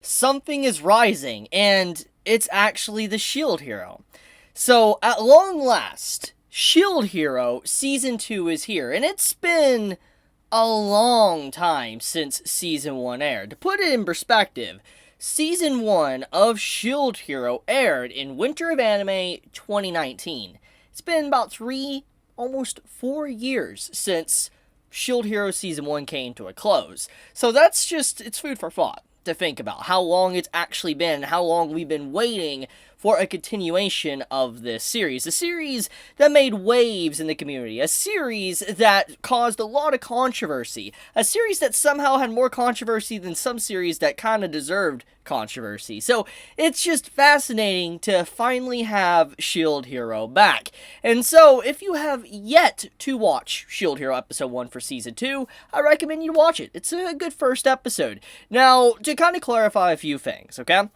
something is rising, and it's actually the Shield Hero. So, at long last, Shield Hero Season 2 is here, and it's been a long time since Season 1 aired. To put it in perspective, Season 1 of Shield Hero aired in Winter of Anime 2019. It's been about almost 4 years since Shield Hero Season 1 came to a close. So it's food for thought to think about how long it's actually been, how long we've been waiting for a continuation of this series. A series that made waves in the community. A series that caused a lot of controversy. A series that somehow had more controversy than some series that kind of deserved controversy. So it's just fascinating to finally have Shield Hero back. And so if you have yet to watch Shield Hero Episode 1 for Season 2, I recommend you watch it. It's a good first episode. Now, to kind of clarify a few things, okay?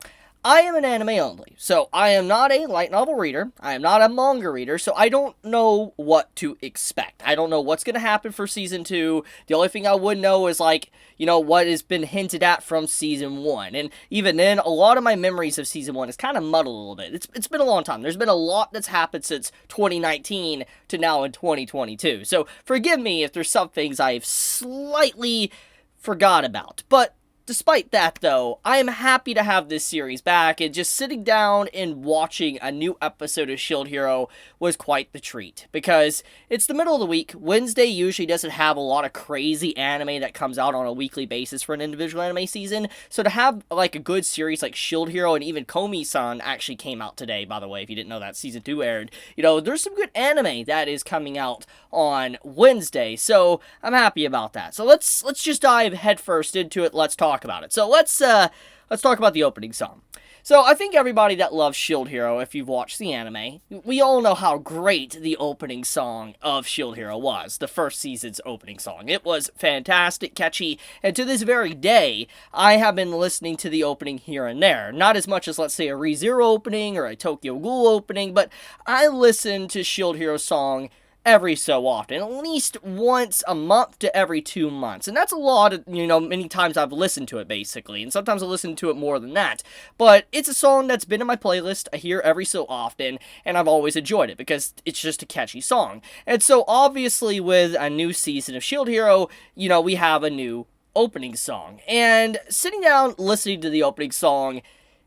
I am an anime only, so I am not a light novel reader, I am not a manga reader, so I don't know what to expect. I don't know what's going to happen for Season 2, the only thing I would know is, what has been hinted at from Season 1, and even then, a lot of my memories of Season 1 is kind of muddled a little bit. It's been a long time. There's been a lot that's happened since 2019 to now in 2022, so forgive me if there's some things I've slightly forgot about, but despite that, though, I am happy to have this series back, and just sitting down and watching a new episode of Shield Hero was quite the treat, because it's the middle of the week. Wednesday usually doesn't have a lot of crazy anime that comes out on a weekly basis for an individual anime season, so to have, a good series like Shield Hero, and even Komi-san actually came out today, by the way, if you didn't know that, Season 2 aired, there's some good anime that is coming out on Wednesday, so I'm happy about that. So let's just dive headfirst into it. Let's talk about it. So let's talk about the opening song. So I think everybody that loves Shield Hero, if you've watched the anime, we all know how great the opening song of Shield Hero was, the first season's opening song. It was fantastic, catchy, and to this very day, I have been listening to the opening here and there. Not as much as, let's say, a ReZero opening or a Tokyo Ghoul opening, but I listen to Shield Hero's song every so often, at least once a month to every 2 months. And that's a lot of, many times I've listened to it, basically. And sometimes I listen to it more than that. But it's a song that's been in my playlist. I hear every so often, and I've always enjoyed it, because it's just a catchy song. And so, obviously, with a new season of Shield Hero, we have a new opening song. And sitting down, listening to the opening song,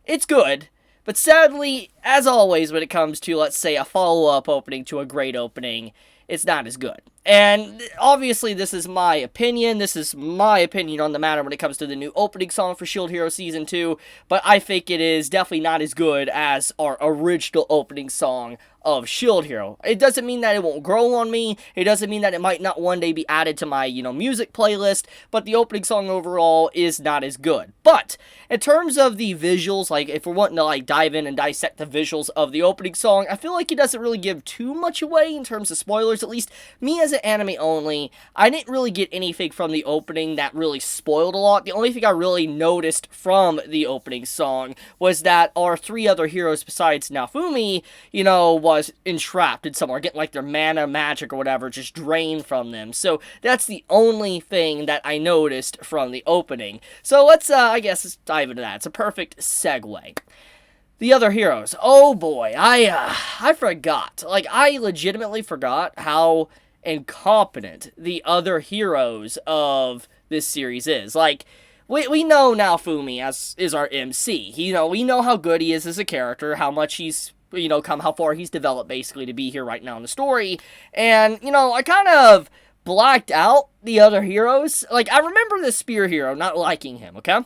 it's good. But sadly, as always, when it comes to, let's say, a follow-up opening to a great opening, it's not as good. And obviously, this is my opinion. This is my opinion on the matter when it comes to the new opening song for Shield Hero Season 2. But I think it is definitely not as good as our original opening song of Shield Hero. It doesn't mean that it won't grow on me. It doesn't mean that it might not one day be added to my, music playlist. But the opening song overall is not as good. But in terms of the visuals, if we're wanting to, dive in and dissect the visuals of the opening song, I feel like it doesn't really give too much away in terms of spoilers. At least me as an anime only, I didn't really get anything from the opening that really spoiled a lot. The only thing I really noticed from the opening song was that our 3 other heroes besides Naofumi, was entrapped in somewhere, getting their mana, magic, or whatever just drained from them. So that's the only thing that I noticed from the opening. So let's dive into that. It's a perfect segue. The other heroes. Oh boy, I forgot. I legitimately forgot how incompetent the other heroes of this series is. We know Naofumi is our MC. We know how good he is as a character, how much he's, how far he's developed, basically, to be here right now in the story. And, I kind of blacked out the other heroes. I remember the Spear hero, not liking him, okay?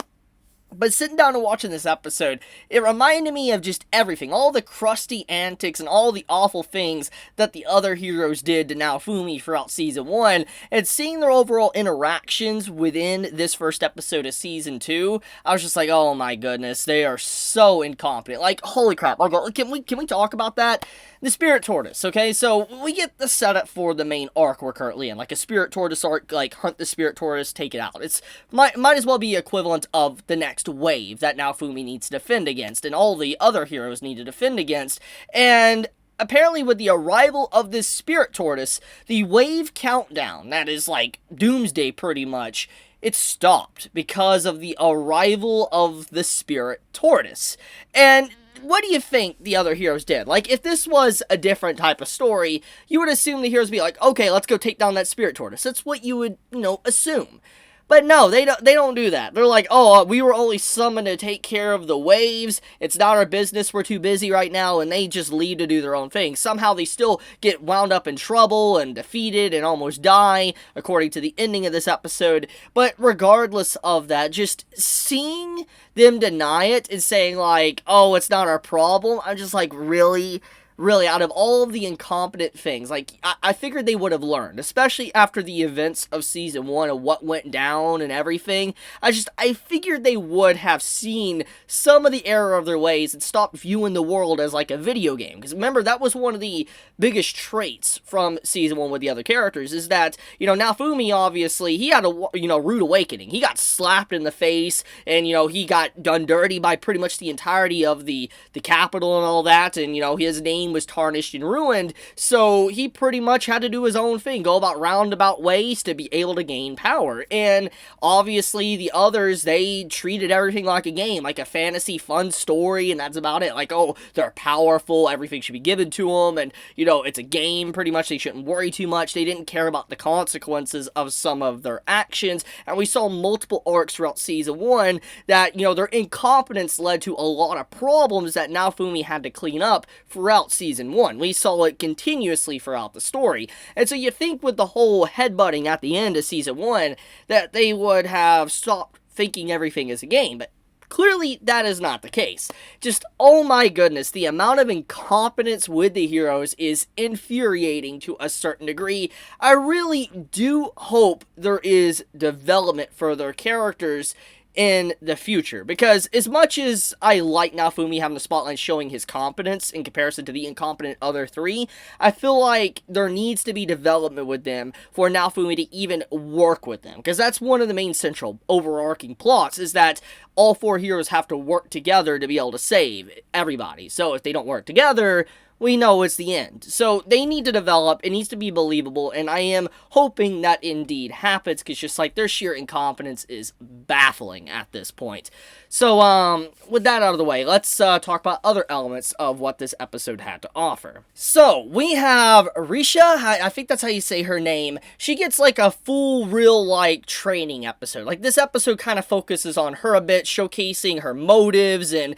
But sitting down and watching this episode, it reminded me of just everything. All the crusty antics and all the awful things that the other heroes did to Naofumi throughout Season 1. And seeing their overall interactions within this first episode of Season 2, I was just like, oh my goodness, they are so incompetent. Holy crap. Can we talk about that? The Spirit Tortoise, okay? So, we get the setup for the main arc we're currently in. A Spirit Tortoise arc, hunt the Spirit Tortoise, take it out. It's might as well be equivalent of the next wave that Naofumi needs to defend against, and all the other heroes need to defend against. And apparently with the arrival of this Spirit Tortoise, the wave countdown, that is doomsday pretty much, it stopped because of the arrival of the spirit tortoise. And what do you think the other heroes did? Like, if this was a different type of story, you would assume the heroes would be like, okay, let's go take down that spirit tortoise. That's what you would, assume. But no, they don't do that. They're like, oh, we were only summoned to take care of the waves. It's not our business. We're too busy right now. And they just leave to do their own thing. Somehow they still get wound up in trouble and defeated and almost die, according to the ending of this episode. But regardless of that, just seeing them deny it and saying like, oh, it's not our problem, I'm just like, really? Really, out of all of the incompetent things, like, I figured they would have learned, especially after the events of Season 1 of what went down and everything. I figured they would have seen some of the error of their ways and stopped viewing the world as, like, a video game. Because remember, that was one of the biggest traits from Season 1 with the other characters, is that, Naofumi, obviously, he had a, rude awakening. He got slapped in the face, and, he got done dirty by pretty much the entirety of the capital and all that, and, his name was tarnished and ruined, so he pretty much had to do his own thing, go about roundabout ways to be able to gain power. And obviously the others, they treated everything like a game, like a fantasy fun story, and that's about it. Like, oh, they're powerful, everything should be given to them, and it's a game, pretty much, they shouldn't worry too much. They didn't care about the consequences of some of their actions. And we saw multiple arcs throughout Season 1 that, their incompetence led to a lot of problems that Naofumi had to clean up throughout Season 1. We saw it continuously throughout the story. And so you think with the whole headbutting at the end of Season 1 that they would have stopped thinking everything is a game, but clearly that is not the case. Just, oh my goodness, the amount of incompetence with the heroes is infuriating to a certain degree. I really do hope there is development for their characters in the future, because as much as I like Naofumi having the spotlight showing his competence in comparison to the incompetent other three, I feel like there needs to be development with them for Naofumi to even work with them, because that's one of the main central overarching plots, is that all four heroes have to work together to be able to save everybody. So if they don't work together, we know it's the end. So they need to develop, it needs to be believable, and I am hoping that indeed happens, because just like their sheer incompetence is baffling at this point. So, with that out of the way, let's talk about other elements of what this episode had to offer. So, we have Risha, I think that's how you say her name. She gets like a full real-like training episode. Like, this episode kind of focuses on her a bit, showcasing her motives and,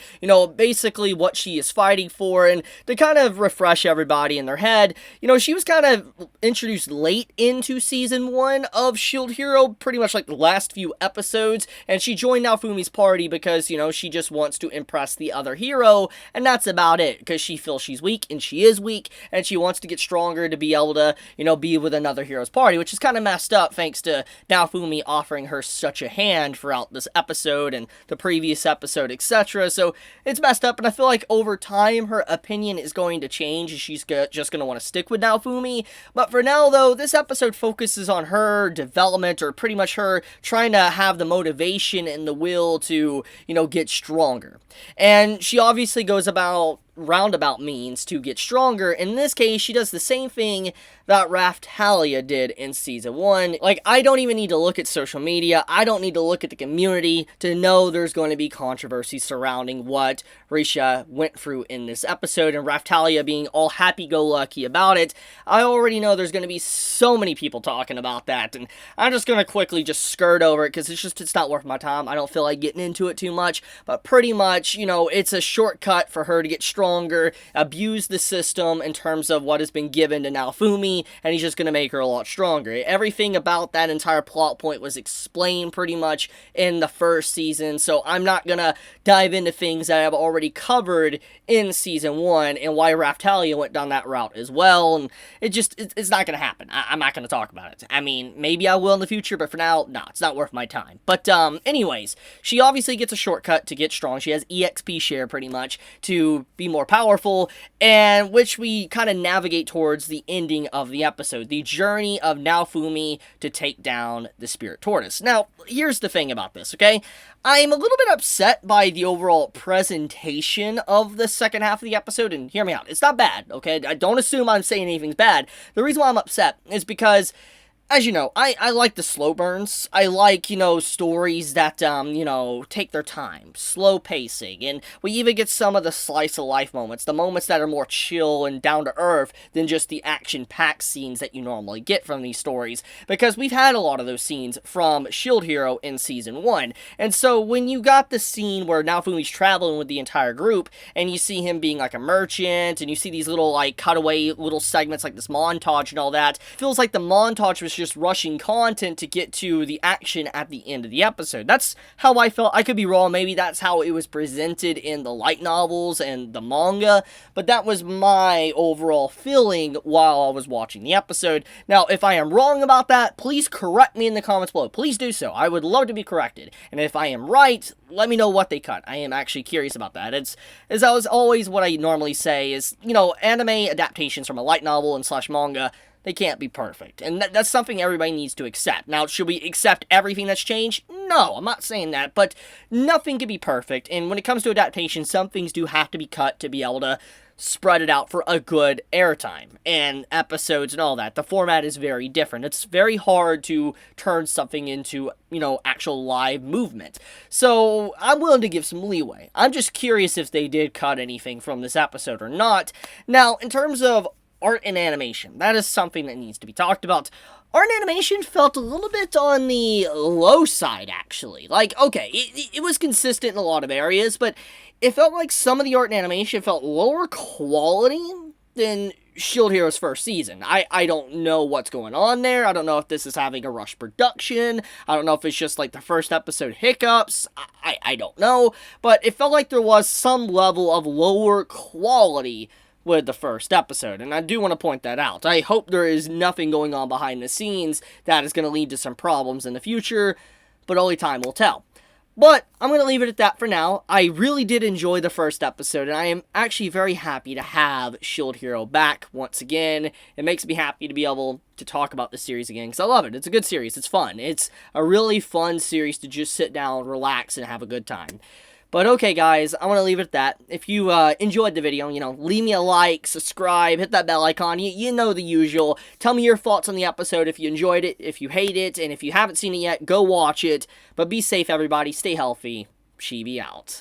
basically what she is fighting for, and to kind of refresh everybody in their head. She was kind of introduced late into Season 1 of Shield Hero, pretty much like the last few episodes, and she joined Naofumi's party because, she just wants to impress the other hero, and that's about it, because she feels she's weak, and she is weak, and she wants to get stronger to be able to, be with another hero's party, which is kind of messed up thanks to Naofumi offering her such a hand throughout this episode and the previous episode, etc. So it's messed up, and I feel like over time her opinion is going to change, and she's just going to want to stick with Naofumi. But for now, though, this episode focuses on her development, or pretty much her trying to have the motivation and the will to, get stronger. And she obviously goes about roundabout means to get stronger. In this case, she does the same thing that Raftalia did in Season 1. Like, I don't even need to look at social media, I don't need to look at the community to know there's going to be controversy surrounding what Risha went through in this episode, and Raftalia being all happy-go-lucky about it. I already know there's going to be so many people talking about that, and I'm just going to quickly just skirt over it, because it's not worth my time. I don't feel like getting into it too much, but pretty much, it's a shortcut for her to get stronger, abuse the system in terms of what has been given to Naofumi, and he's just going to make her a lot stronger. Everything about that entire plot point was explained pretty much in the first season, so I'm not going to dive into things that I've already covered in Season 1, and why Raftalia went down that route as well, and it's not going to happen. I'm not going to talk about it. I mean, maybe I will in the future, but for now, no, it's not worth my time. But, anyways, she obviously gets a shortcut to get strong. She has EXP share, pretty much, to be more powerful, and which we kind of navigate towards the ending of the episode, the journey of Naofumi to take down the Spirit Tortoise. Now, here's the thing about this, okay? I'm a little bit upset by the overall presentation of the second half of the episode, and hear me out, it's not bad, okay? I don't assume I'm saying anything's bad. The reason why I'm upset is because as you know, I like the slow burns. I like, stories that, take their time, slow pacing, and we even get some of the slice of life moments, the moments that are more chill and down to earth than just the action-packed scenes that you normally get from these stories, because we've had a lot of those scenes from Shield Hero in Season 1, and so when you got the scene where Naofumi's traveling with the entire group, and you see him being like a merchant, and you see these little, like, cutaway little segments like this montage and all that, it feels like the montage was just rushing content to get to the action at the end of the episode. That's how I felt. I could be wrong, maybe that's how it was presented in the light novels and the manga, but that was my overall feeling while I was watching the episode. Now, if I am wrong about that, please correct me in the comments below. Please do so. I would love to be corrected. And if I am right, let me know what they cut. I am actually curious about that. It's, as I was always what I normally say is, anime adaptations from a light novel and slash manga, they can't be perfect. And that's something everybody needs to accept. Now, should we accept everything that's changed? No, I'm not saying that, but nothing can be perfect. And when it comes to adaptation, some things do have to be cut to be able to spread it out for a good airtime and episodes and all that. The format is very different. It's very hard to turn something into, actual live movement. So I'm willing to give some leeway. I'm just curious if they did cut anything from this episode or not. Now, in terms of art and animation, that is something that needs to be talked about. Art and animation felt a little bit on the low side, actually. Like, okay, it was consistent in a lot of areas, but it felt like some of the art and animation felt lower quality than Shield Hero's first season. I don't know what's going on there. I don't know if this is having a rush production. I don't know if it's just like the first episode hiccups. I don't know. But it felt like there was some level of lower quality with the first episode, and I do want to point that out. I hope there is nothing going on behind the scenes that is going to lead to some problems in the future, but only time will tell. But I'm going to leave it at that for now. I really did enjoy the first episode, and I am actually very happy to have Shield Hero back once again. It makes me happy to be able to talk about this series again, because I love it. It's a good series. It's fun. It's a really fun series to just sit down, relax, and have a good time. But okay, guys, I'm going to leave it at that. If you enjoyed the video, leave me a like, subscribe, hit that bell icon. You know the usual. Tell me your thoughts on the episode, if you enjoyed it, if you hate it, and if you haven't seen it yet, go watch it. But be safe, everybody. Stay healthy. Chibi out.